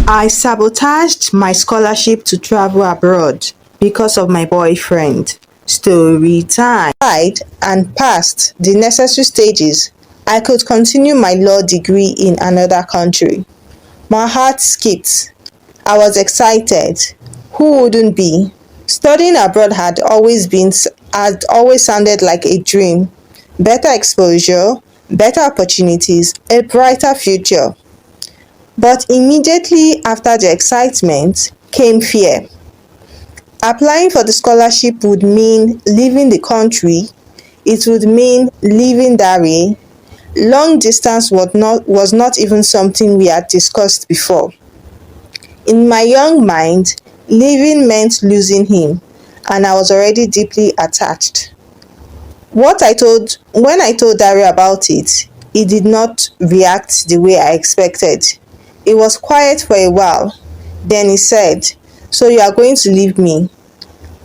I sabotaged my scholarship to travel abroad because of my boyfriend. Story time. And passed the necessary stages. I could continue my law degree in another country. My heart skipped. I was excited. Who wouldn't be? Studying abroad had always sounded like a dream. Better exposure, better opportunities, a brighter future. But immediately after the excitement came fear. Applying for the scholarship would mean leaving the country. It would mean leaving Dare. Long distance was not even something we had discussed before. In my young mind, leaving meant losing him, and I was already deeply attached. When I told Dare about it, he did not react the way I expected. He was quiet for a while. Then he said, "So you are going to leave me?"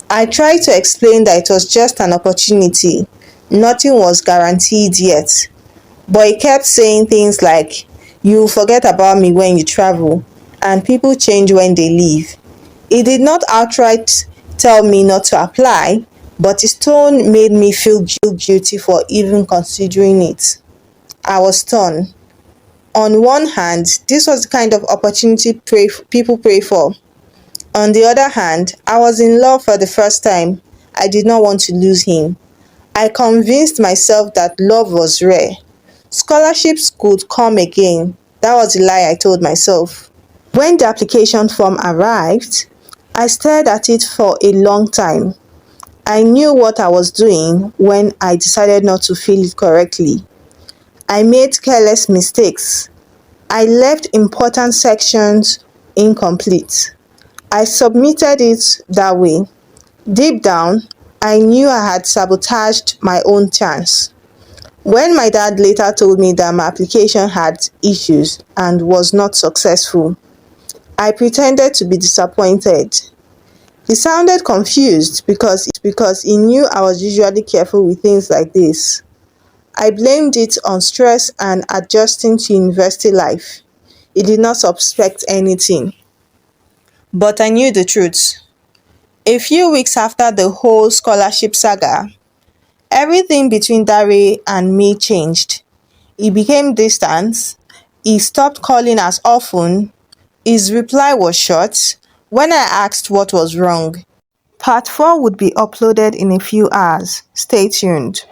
I tried to explain that it was just an opportunity. Nothing was guaranteed yet. But he kept saying things like, "You will forget about me when you travel, and people change when they leave." He did not outright tell me not to apply, but his tone made me feel guilty for even considering it. I was torn. On one hand, this was the kind of opportunity people pray for. On the other hand, I was in love for the first time. I did not want to lose him. I convinced myself that love was rare. Scholarships could come again. That was the lie I told myself. When the application form arrived, I stared at it for a long time. I knew what I was doing when I decided not to fill it correctly. I made careless mistakes. I left important sections incomplete. I submitted it that way. Deep down, I knew I had sabotaged my own chance. When my dad later told me that my application had issues and was not successful, I pretended to be disappointed. He sounded confused because he knew I was usually careful with things like this. I blamed it on stress and adjusting to university life. He did not suspect anything. But I knew the truth. A few weeks after the whole scholarship saga, everything between Dare and me changed. He became distant. He stopped calling as often. His reply was short when I asked what was wrong. Part 4 would be uploaded in a few hours. Stay tuned.